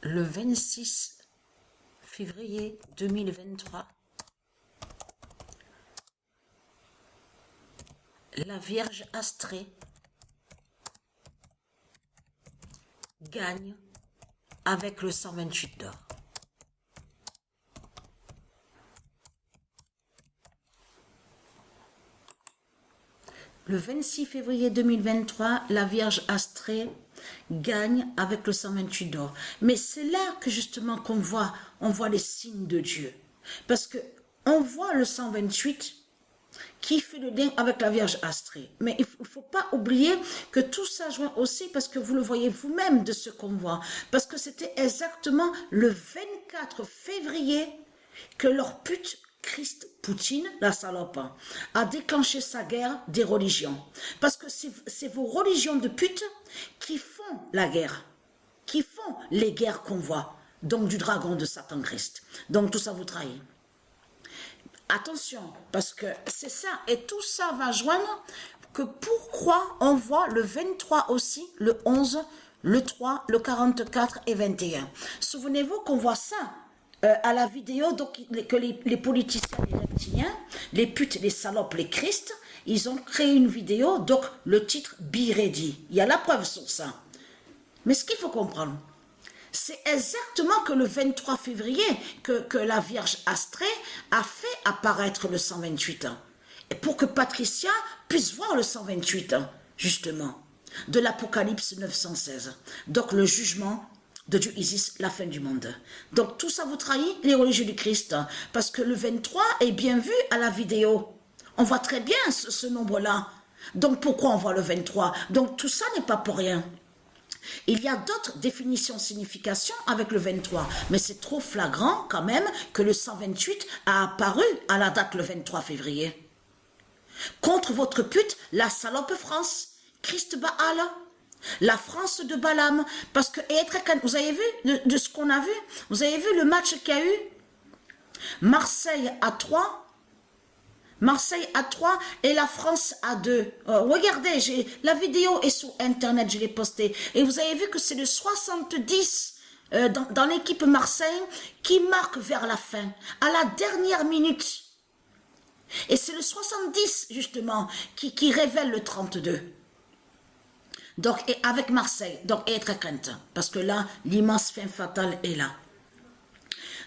Le 26 février 2023, la Vierge Astrée gagne avec le 128 d'or. Le 26 février 2023, la Vierge Astrée gagne avec le 128 d'or. Mais c'est là que justement on voit les signes de Dieu. Parce que on voit le 128 qui fait le lien avec la Vierge Astrée. Mais il ne faut pas oublier que tout ça joint aussi parce que vous le voyez vous-même de ce qu'on voit. Parce que c'était exactement le 24 février que leur pute Christ Poutine, la salope, a déclenché sa guerre des religions. Parce que c'est vos religions de pute qui font la guerre, qui font les guerres qu'on voit. Donc du dragon de Satan Christ. Donc tout ça vous trahit. Attention, parce que c'est ça, et tout ça va joindre que pourquoi on voit le 23 aussi, le 11, le 3, le 44 et 21. Souvenez-vous qu'on voit ça à la vidéo, donc que les politiciens, les reptiliens, les putes, les salopes, les Christ, ils ont créé une vidéo, donc le titre Be Ready. Il y a la preuve sur ça. Mais ce qu'il faut comprendre, c'est exactement que le 23 février que la Vierge Astrée a fait apparaître le 128 ans. Et pour que Patricia puisse voir le 128 ans, justement, de l'Apocalypse 916. Donc le jugement de Dieu Isis, la fin du monde. Donc tout ça vous trahit les religieux du Christ. Parce que le 23 est bien vu à la vidéo. On voit très bien ce nombre-là. Donc pourquoi on voit le 23? Donc tout ça n'est pas pour rien. Il y a d'autres définitions, significations avec le 23, mais c'est trop flagrant quand même que le 128 a apparu à la date le 23 février. Contre votre pute, la salope France, Christ Baal, la France de Balaam, parce que, vous avez vu de ce qu'on a vu? Vous avez vu le match qu'il y a eu? Marseille à 3, Marseille à 3 et la France à 2. Regardez, la vidéo est sur Internet, je l'ai postée. Et vous avez vu que c'est le 70 dans l'équipe Marseille qui marque vers la fin, à la dernière minute. Et c'est le 70, justement, qui révèle le 32. Donc, et avec Marseille, donc, et être crainte, parce que là, l'immense fin fatale est là.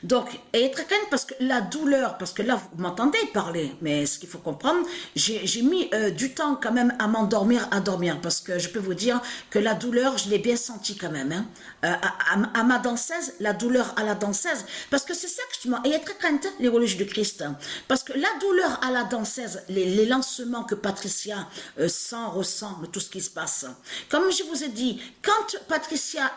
Donc, et être crainte parce que la douleur, parce que là, vous m'entendez parler, mais ce qu'il faut comprendre, j'ai mis du temps quand même à m'endormir, à dormir, parce que je peux vous dire que la douleur, je l'ai bien senti quand même, hein. À ma danseuse, la douleur à la danseuse, parce que c'est ça que justement, et être crainte, les religieux de Christ, parce que la douleur à la danseuse, les lancements que Patricia ressent de tout ce qui se passe, comme je vous ai dit, quand Patricia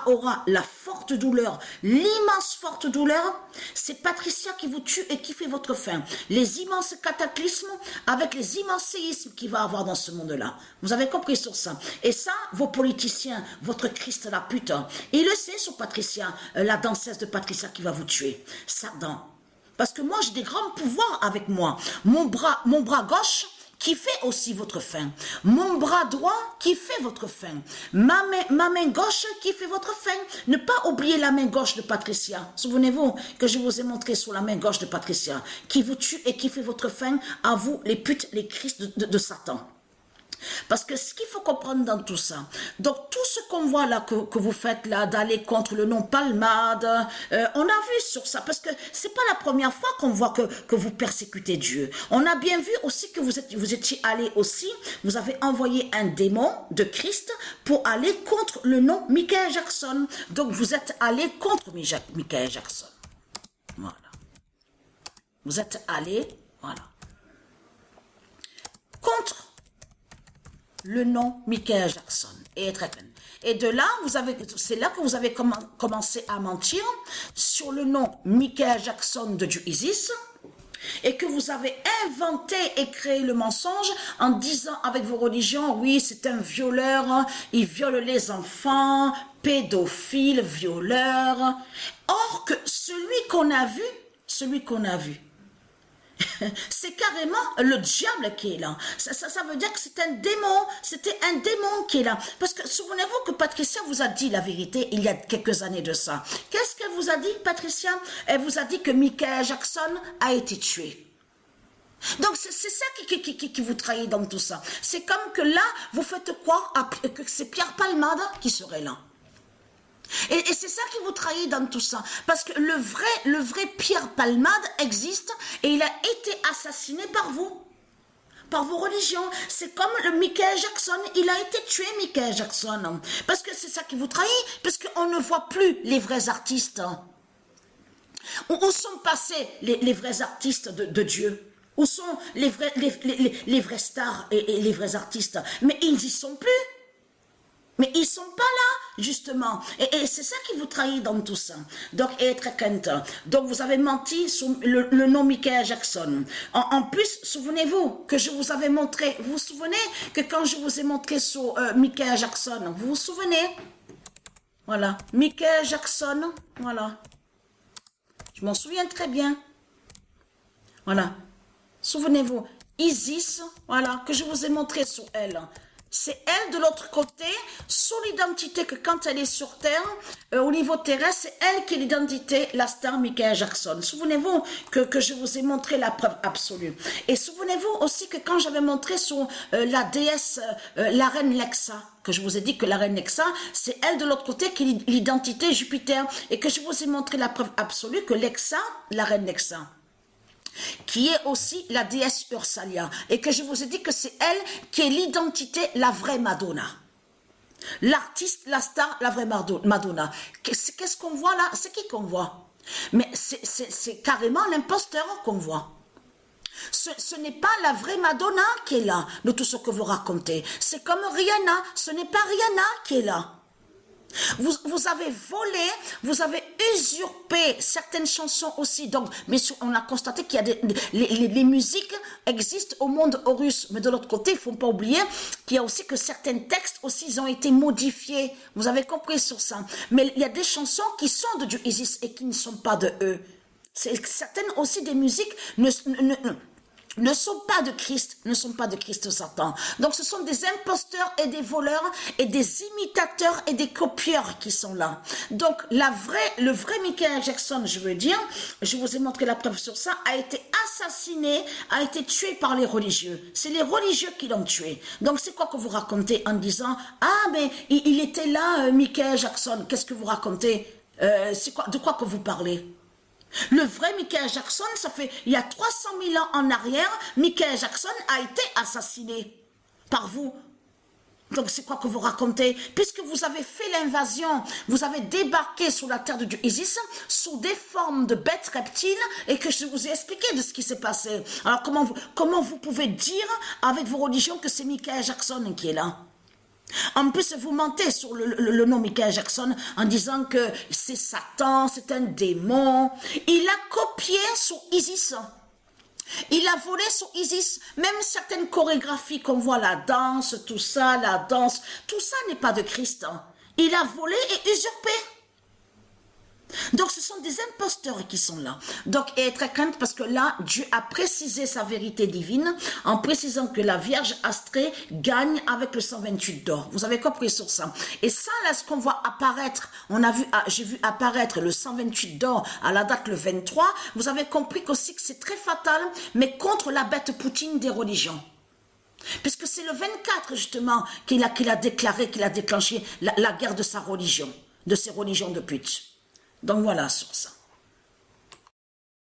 aura la forte douleur, l'immense forte douleur, c'est Patricia qui vous tue et qui fait votre fin. Les immenses cataclysmes avec les immenses séismes qu'il va avoir dans ce monde-là. Vous avez compris sur ça. Et ça, vos politiciens, votre Christ la pute, il le sait sur Patricia, la danseuse de Patricia qui va vous tuer. Satan. Parce que moi, j'ai des grands pouvoirs avec moi. Mon bras gauche, qui fait aussi votre fin. Mon bras droit qui fait votre fin. Ma main gauche qui fait votre fin. Ne pas oublier la main gauche de Patricia. Souvenez-vous que je vous ai montré sur la main gauche de Patricia, qui vous tue et qui fait votre fin à vous, les putes, les Christ de Satan. Parce que ce qu'il faut comprendre dans tout ça, donc tout ce qu'on voit là que vous faites là, d'aller contre le non-palmade, on a vu sur ça, parce que c'est pas la première fois qu'on voit que vous persécutez Dieu. On a bien vu aussi que vous étiez allé aussi, vous avez envoyé un démon de Christ pour aller contre le nom Michael Jackson. Donc vous êtes allé contre Michael Jackson. Voilà. Vous êtes allé, voilà, contre le nom Michael Jackson et être crainte. Et de là, c'est là que vous avez commencé à mentir sur le nom Michael Jackson de Dieu Isis et que vous avez inventé et créé le mensonge en disant avec vos religions, oui, c'est un violeur, il viole les enfants, pédophile, violeur. Or que celui qu'on a vu, C'est carrément le diable qui est là. Ça veut dire que c'est un démon. C'était un démon qui est là. Parce que souvenez-vous que Patricia vous a dit la vérité il y a quelques années de ça. Qu'est-ce qu'elle vous a dit, Patricia? Elle vous a dit que Michael Jackson a été tué. Donc c'est ça qui vous trahit dans tout ça. C'est comme que là, vous faites croire que c'est Pierre Palmade qui serait là. Et c'est ça qui vous trahit dans tout ça. Parce que le vrai Pierre Palmade existe et il a été assassiné par vous. Par vos religions. C'est comme le Michael Jackson. Il a été tué, Michael Jackson. Parce que c'est ça qui vous trahit. Parce qu'on ne voit plus les vrais artistes. Où sont passés les vrais artistes de Dieu? Où sont les vrais stars et les vrais artistes? Mais ils n'y sont plus. Mais ils sont pas là, justement. Et c'est ça qui vous trahit dans tout ça. Donc, être crainte. Donc, vous avez menti sur le nom Michael Jackson. En plus, souvenez-vous que je vous avais montré, vous vous souvenez que quand je vous ai montré sur Michael Jackson, vous vous souvenez? Voilà, Michael Jackson, voilà. Je m'en souviens très bien. Voilà. Souvenez-vous, Isis, voilà, que je vous ai montré sur elle. C'est elle de l'autre côté, sous l'identité que quand elle est sur Terre, au niveau terrestre, c'est elle qui est l'identité, la star Michael Jackson. Souvenez-vous que je vous ai montré la preuve absolue. Et souvenez-vous aussi que quand j'avais montré sur la déesse, la reine Lexa, que je vous ai dit que la reine Lexa, c'est elle de l'autre côté qui est l'identité Jupiter. Et que je vous ai montré la preuve absolue que Lexa, la reine Lexa, qui est aussi la déesse Ursalia, et que je vous ai dit que c'est elle qui est l'identité, la vraie Madonna. L'artiste, la star, la vraie Madonna. Qu'est-ce qu'on voit là? C'est qui qu'on voit? Mais c'est carrément l'imposteur qu'on voit. Ce n'est pas la vraie Madonna qui est là, de tout ce que vous racontez. C'est comme Rihanna, ce n'est pas Rihanna qui est là. Vous avez volé, vous avez usurpé certaines chansons aussi. Donc, mais on a constaté qu'il y a les musiques existent au monde Horus. Mais de l'autre côté, il ne faut pas oublier qu'il y a aussi que certains textes aussi ils ont été modifiés. Vous avez compris sur ça. Mais il y a des chansons qui sont de Dieu Isis et qui ne sont pas de eux. Certaines aussi des musiques ne sont pas de Christ Satan. Donc ce sont des imposteurs et des voleurs et des imitateurs et des copieurs qui sont là. Donc le vrai Michael Jackson, je veux dire, je vous ai montré la preuve sur ça, a été assassiné, a été tué par les religieux. C'est les religieux qui l'ont tué. Donc c'est quoi que vous racontez en disant « Ah mais il était là, Michael Jackson ». Qu'est-ce que vous racontez? De quoi que vous parlez? Le vrai Michael Jackson, ça fait, il y a 300 000 ans en arrière, Michael Jackson a été assassiné par vous. Donc c'est quoi que vous racontez? Puisque vous avez fait l'invasion, vous avez débarqué sur la terre de Dieu Isis, sous des formes de bêtes reptiles, et que je vous ai expliqué de ce qui s'est passé. Alors comment vous pouvez dire avec vos religions que c'est Michael Jackson qui est là? En plus, vous mentez sur le nom Michael Jackson en disant que c'est Satan, c'est un démon. Il a copié sur Isis. Il a volé sur Isis. Même certaines chorégraphies qu'on voit, la danse, tout ça, tout ça n'est pas de Christ. Il a volé et usurpé. Donc ce sont des imposteurs qui sont là. Donc être crainte parce que là Dieu a précisé sa vérité divine en précisant que la Vierge Astrée gagne avec le 128 d'or. Vous avez compris sur ça. Et ça là ce qu'on voit apparaître, j'ai vu apparaître le 128 d'or à la date le 23. Vous avez compris qu'aussi que c'est très fatal, mais contre la bête Poutine des religions. Puisque c'est le 24 justement qu'il a déclaré, qu'il a déclenché la guerre de sa religion, de ses religions de pute. Donc voilà sur ça.